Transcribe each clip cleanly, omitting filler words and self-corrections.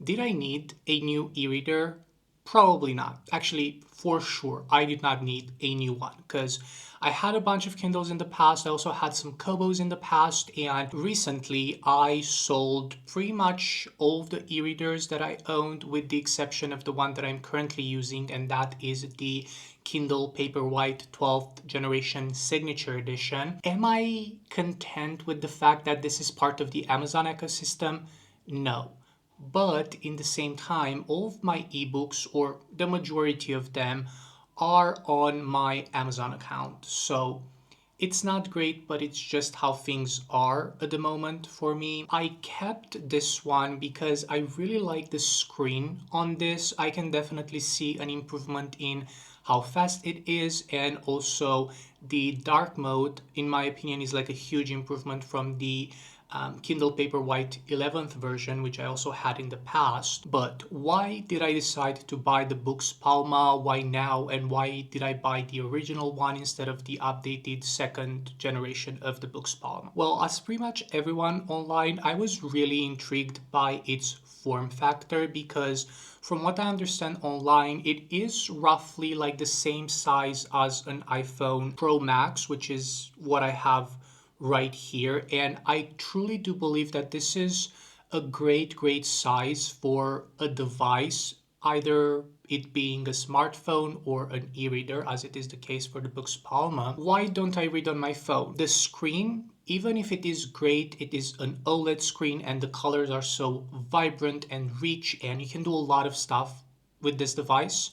did I need a new e-reader? Probably not. Actually, for sure, I did not need a new one because I had a bunch of Kindles in the past. I also had some Kobos in the past, and recently I sold pretty much all of the e-readers that I owned, with the exception of the one that I'm currently using, and that is the Kindle Paperwhite 12th Generation Signature Edition. Am I content with the fact that this is part of the Amazon ecosystem? No. But in the same time, all of my ebooks, or the majority of them, are on my Amazon account. So it's not great, but it's just how things are at the moment for me. I kept this one because I really like the screen on this. I can definitely see an improvement in how fast it is, and also the dark mode, in my opinion, is like a huge improvement from the Kindle Paperwhite 11th version, which I also had in the past. But why did I decide to buy the boox Palma? Why now? And why did I buy the original one instead of the updated second generation of the boox Palma? Well, as pretty much everyone online, I was really intrigued by its form factor because from what I understand online, it is roughly like the same size as an iPhone Pro Max, which is what I have right here. And I truly do believe that this is a great size for a device, either it being a smartphone or an e-reader, as it is the case for the boox Palma. Why don't I read on my phone? The screen, even if it is great, it is an OLED screen and the colors are so vibrant and rich, and you can do a lot of stuff with this device.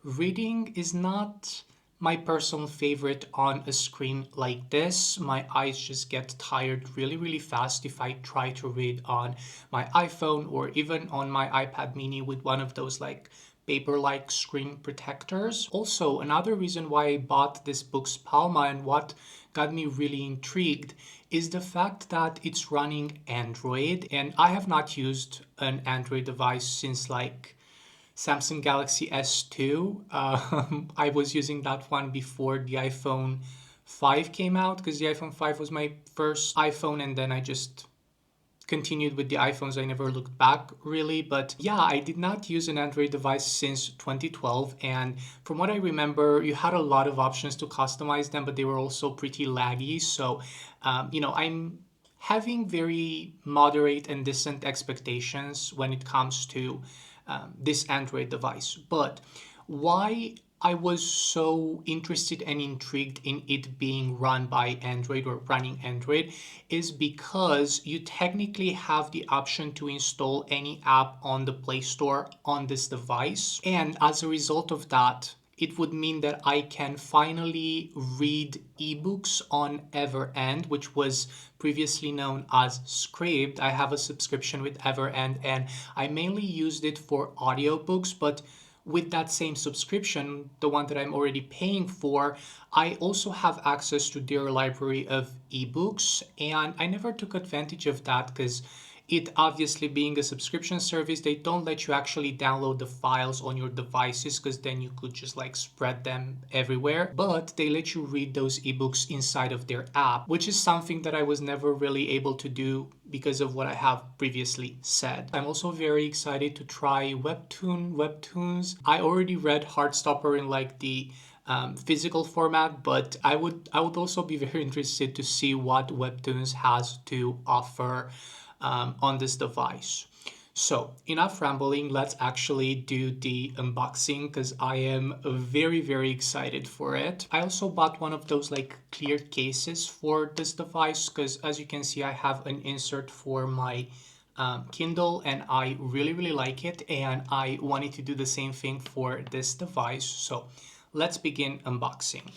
Reading is not my personal favorite on a screen like this. My eyes just get tired really fast if I try to read on my iPhone or even on my iPad mini with one of those like paper-like screen protectors. Also, another reason why I bought this boox Palma and what got me really intrigued is the fact that it's running Android, and I have not used an Android device since like Samsung Galaxy S2. I was using that one before the iPhone 5 came out, because the iPhone 5 was my first iPhone, and then I just continued with the iPhones. I never looked back really. But yeah, I did not use an Android device since 2012, and from what I remember, you had a lot of options to customize them, but they were also pretty laggy. So I'm having very moderate and decent expectations when it comes to this Android device. But why I was so interested and intrigued in it being run by Android or running Android is because you technically have the option to install any app on the Play Store on this device. And as a result of that, it would mean that I can finally read ebooks on Everend, which was previously known as Scribd. I have a subscription with Everend, and I mainly used it for audiobooks, but with that same subscription, the one that I'm already paying for, I also have access to their library of ebooks, and I never took advantage of that because it obviously being a subscription service, they don't let you actually download the files on your devices, because then you could just like spread them everywhere. But they let you read those ebooks inside of their app, which is something that I was never really able to do because of what I have previously said. I'm also very excited to try webtoons. I already read Heartstopper in like the physical format, but I would also be very interested to see what Webtoons has to offer on this device. So enough rambling, let's actually do the unboxing because I am very excited for it. I also bought one of those like clear cases for this device because as you can see I have an insert for my Kindle, and I really like it, and I wanted to do the same thing for this device. So let's begin unboxing.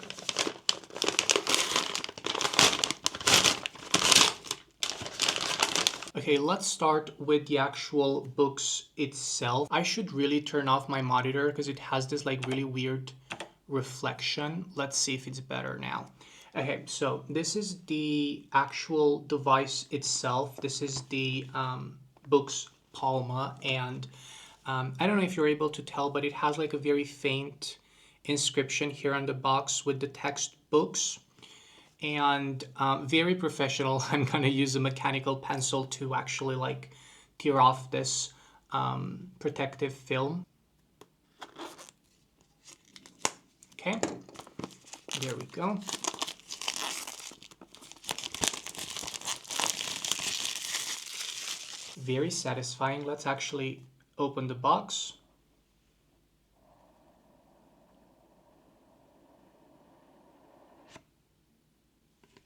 Okay, let's start with the actual boox itself. I should really turn off my monitor because it has this like really weird reflection. Let's see if it's better now. Okay, so this is the actual device itself. This is the boox Palma, and I don't know if you're able to tell, but it has like a very faint inscription here on the box with the text boox. And very professional. I'm gonna use a mechanical pencil to actually like tear off this protective film. Okay, there we go. Very satisfying. Let's actually open the box.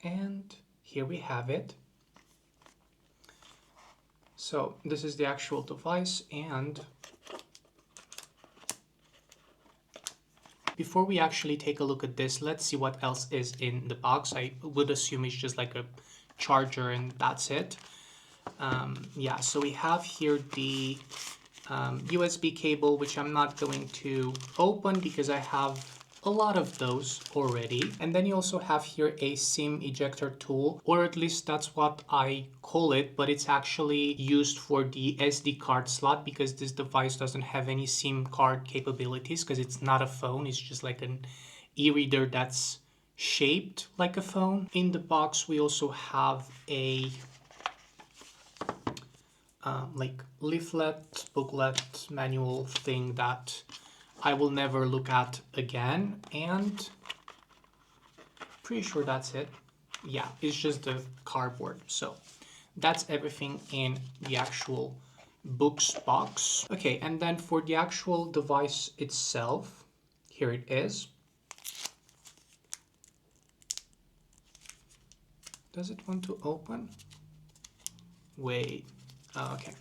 And here we have it. So this is the actual device, and before we actually take a look at this, let's see what else is in the box. I would assume it's just like a charger and that's it. Yeah, so we have here the USB cable, which I'm not going to open because I have a lot of those already. And then you also have here a SIM ejector tool, or at least that's what I call it, but it's actually used for the SD card slot because this device doesn't have any SIM card capabilities because it's not a phone, it's just like an e-reader that's shaped like a phone. In the box we also have a like leaflet, booklet, manual thing that I will never look at again, and pretty sure that's it. Yeah, it's just the cardboard. So that's everything in the actual boox box. Okay, and then for the actual device itself, here it is. Does it want to open? Wait, okay.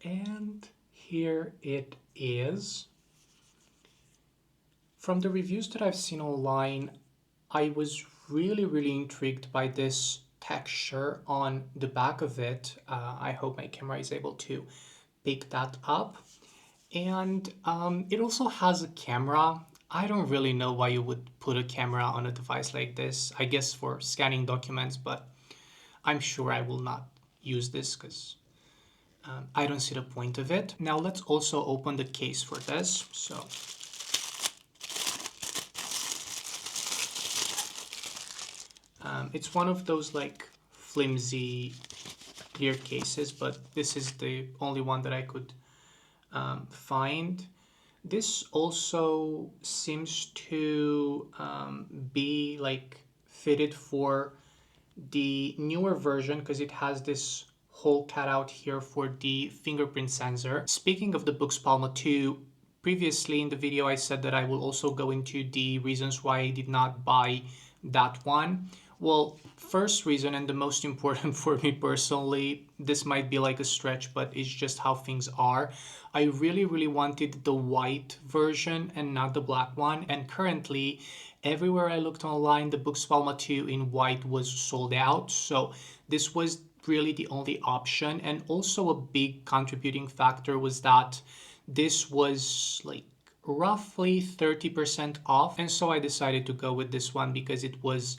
And here it is. From the reviews that I've seen online, I was really intrigued by this texture on the back of it. I hope my camera is able to pick that up. And it also has a camera. I don't really know why you would put a camera on a device like this. I guess for scanning documents, but I'm sure I will not use this because I don't see the point of it. Now let's also open the case for this. So it's one of those like flimsy clear cases, but this is the only one that I could find. This also seems to be like fitted for the newer version because it has this hole cut out here for the fingerprint sensor. Speaking of the boox Palma 2, previously in the video I said that I will also go into the reasons why I did not buy that one. Well, first reason, and the most important for me personally, this might be like a stretch, but it's just how things are. I really wanted the white version and not the black one, and currently everywhere I looked online, the boox Palma 2 in white was sold out, so this was really the only option. And also a big contributing factor was that this was like roughly 30% off, and so I decided to go with this one because it was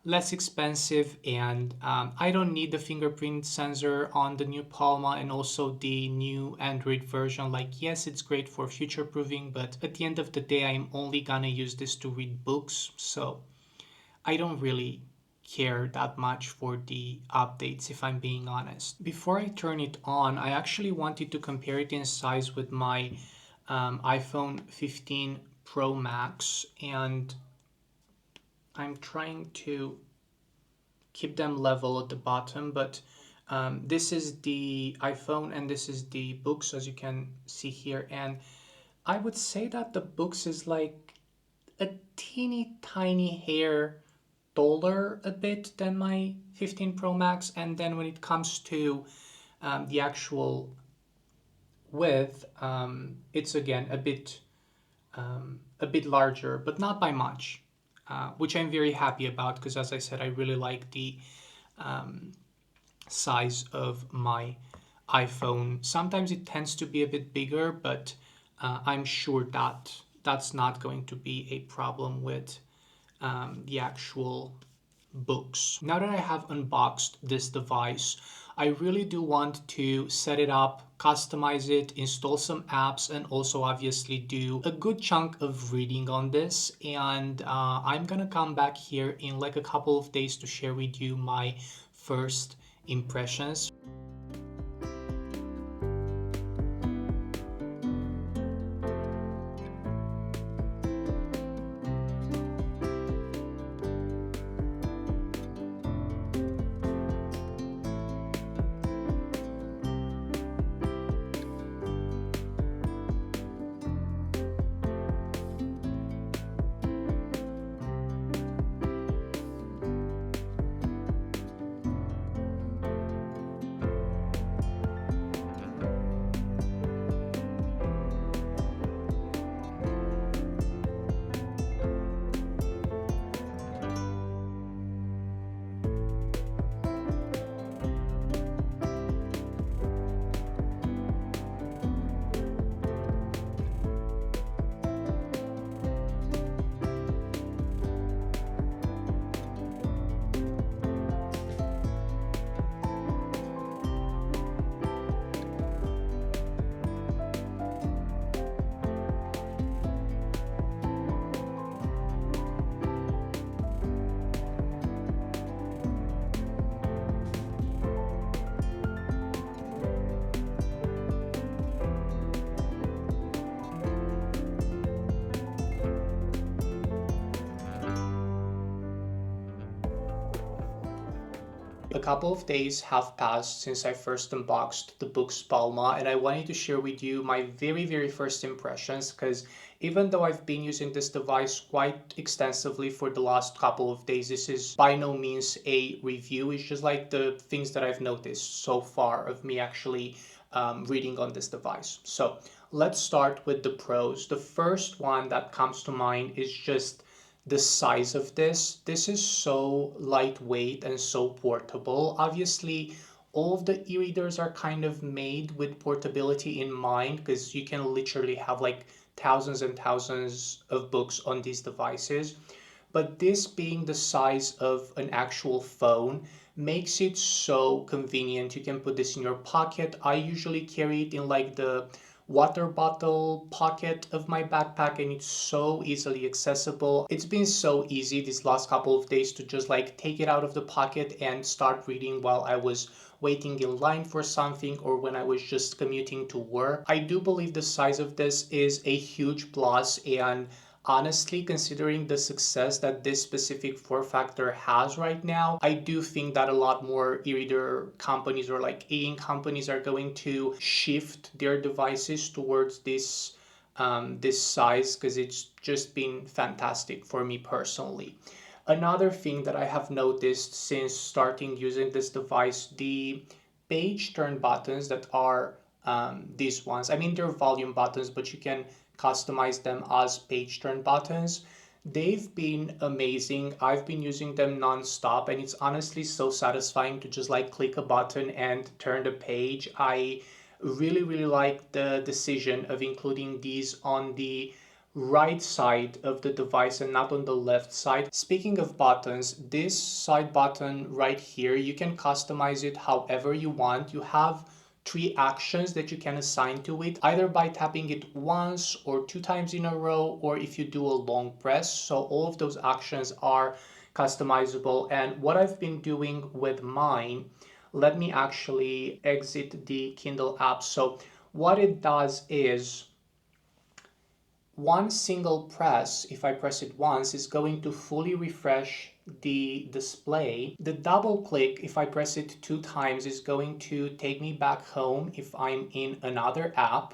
less expensive, and I don't need the fingerprint sensor on the new Palma and also the new Android version. Like, yes, it's great for future proofing, but at the end of the day, I'm only gonna use this to read books, so I don't really care that much for the updates, if I'm being honest. Before I turn it on, I actually wanted to compare it in size with my iPhone 15 Pro Max, and I'm trying to keep them level at the bottom, but this is the iPhone and this is the boox, as you can see here. And I would say that the boox is like a teeny tiny hair taller a bit than my 15 Pro Max. And then when it comes to the actual width, it's again a bit larger, but not by much. Which I'm very happy about because, as I said, I really like the size of my iPhone. Sometimes it tends to be a bit bigger, but I'm sure that that's not going to be a problem with the actual boox. Now that I have unboxed this device, I really do want to set it up, customize it, install some apps, and also obviously do a good chunk of reading on this. And I'm gonna come back here in like a couple of days to share with you my first impressions. A couple of days have passed since I first unboxed the boox Palma, and I wanted to share with you my very first impressions because even though I've been using this device quite extensively for the last couple of days, this is by no means a review. It's just like the things that I've noticed so far of me actually reading on this device. So let's start with the pros. The first one that comes to mind is just the size of this. This is so lightweight and so portable. Obviously, all of the e-readers are kind of made with portability in mind because you can literally have like thousands and thousands of books on these devices. But this being the size of an actual phone makes it so convenient. You can put this in your pocket. I usually carry it in like the water bottle pocket of my backpack, and it's so easily accessible. It's been so easy these last couple of days to just like take it out of the pocket and start reading while I was waiting in line for something or when I was just commuting to work. I do believe the size of this is a huge plus, and honestly, considering the success that this specific form factor has right now, I do think that a lot more e-reader companies or like e-ink companies are going to shift their devices towards this size because it's just been fantastic for me personally. Another thing that I have noticed since starting using this device, the page turn buttons that are these ones. I mean, they're volume buttons, but you can customize them as page turn buttons. They've been amazing. I've been using them non-stop, and it's honestly so satisfying to just like click a button and turn the page. I really like the decision of including these on the right side of the device and not on the left side. Speaking of buttons, this side button right here, you can customize it however you want. You have three actions that you can assign to it, either by tapping it once or two times in a row, or if you do a long press. So all of those actions are customizable. And what I've been doing with mine, let me actually exit the Kindle app. So what it does is one single press, if I press it once, is going to fully refresh the display. The double click, if I press it two times, is going to take me back home if I'm in another app.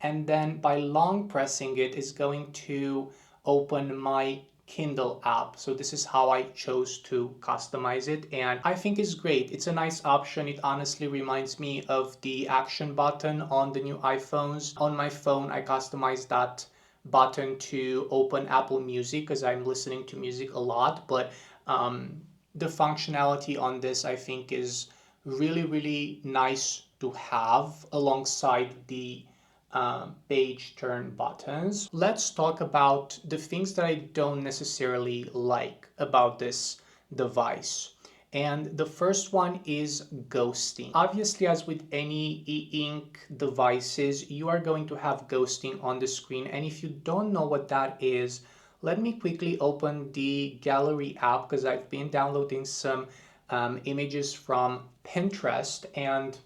And then by long pressing it is going to open my Kindle app. So this is how I chose to customize it, and I think it's great. It's a nice option. It honestly reminds me of the action button on the new iPhones. On my phone, I customized that button to open Apple Music because I'm listening to music a lot, but the functionality on this I think is really nice to have alongside the page turn buttons. Let's talk about the things that I don't necessarily like about this device. And the first one is ghosting. Obviously, as with any e-ink devices, you are going to have ghosting on the screen. And if you don't know what that is, let me quickly open the gallery app because I've been downloading some images from Pinterest, and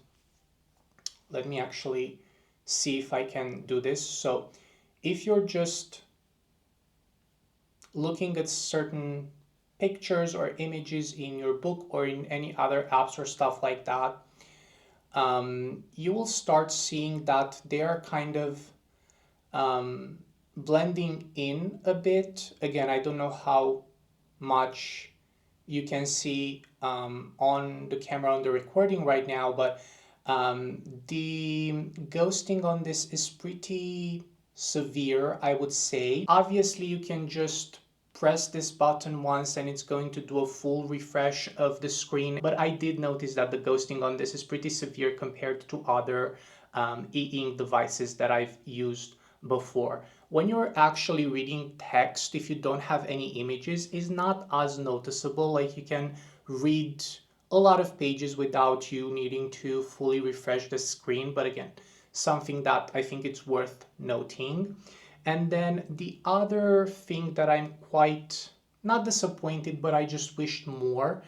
let me actually see if I can do this. So if you're just looking at certain pictures or images in your book or in any other apps or stuff like that, you will start seeing that they are kind of blending in a bit. Again, I don't know how much you can see on the camera on the recording right now, but the ghosting on this is pretty severe, I would say. Obviously, you can just press this button once and it's going to do a full refresh of the screen, but I did notice that the ghosting on this is pretty severe compared to other e-ink devices that I've used before. When you're actually reading text, if you don't have any images, is not as noticeable. Like, you can read a lot of pages without you needing to fully refresh the screen, but again, something that I think it's worth noting. And then the other thing that I'm quite not disappointed, but I just wished more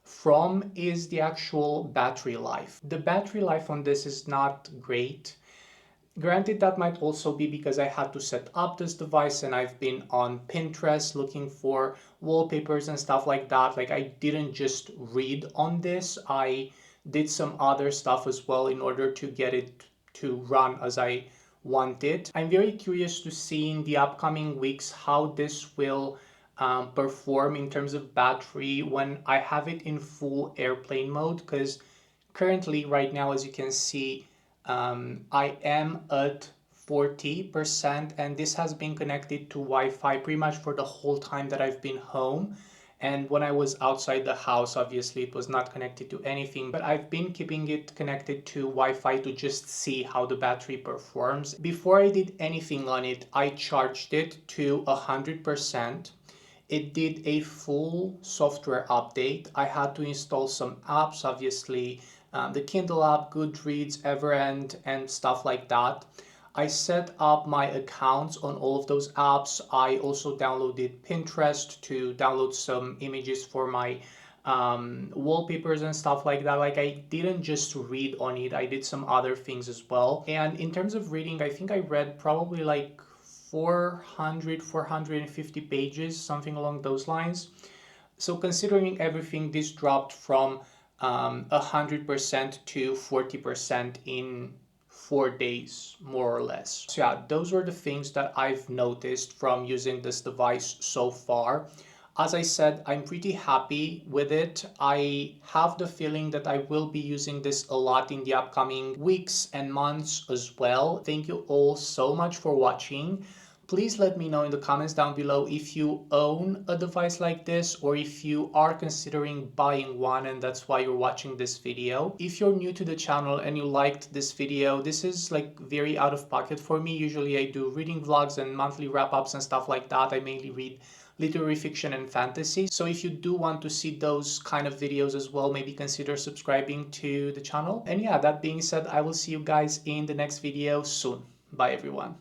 from is the actual battery life. The battery life on this is not great. Granted, that might also be because I had to set up this device and I've been on Pinterest looking for wallpapers and stuff like that. Like, I didn't just read on this, I did some other stuff as well in order to get it to run as I want it. I'm very curious to see in the upcoming weeks how this will perform in terms of battery when I have it in full airplane mode, because currently right now, as you can see, I am at 40%, and this has been connected to Wi-Fi pretty much for the whole time that I've been home. And when I was outside the house, obviously it was not connected to anything, but I've been keeping it connected to Wi-Fi to just see how the battery performs. Before I did anything on it, I charged it to 100%. It did a full software update. I had to install some apps, obviously, the Kindle app, Goodreads, Everend, and stuff like that. I set up my accounts on all of those apps. I also downloaded Pinterest to download some images for my wallpapers and stuff like that. Like, I didn't just read on it, I did some other things as well. And in terms of reading, I think I read probably like 450 pages, something along those lines. So considering everything, this dropped from 100% to 40% in 4 days, more or less. So yeah, those were the things that I've noticed from using this device so far. As I said, I'm pretty happy with it. I have the feeling that I will be using this a lot in the upcoming weeks and months as well. Thank you all so much for watching. Please let me know in the comments down below if you own a device like this or if you are considering buying one and that's why you're watching this video. If you're new to the channel and you liked this video, this is like very out of pocket for me. Usually I do reading vlogs and monthly wrap-ups and stuff like that. I mainly read literary fiction and fantasy. So if you do want to see those kind of videos as well, maybe consider subscribing to the channel. And yeah, that being said, I will see you guys in the next video soon. Bye everyone.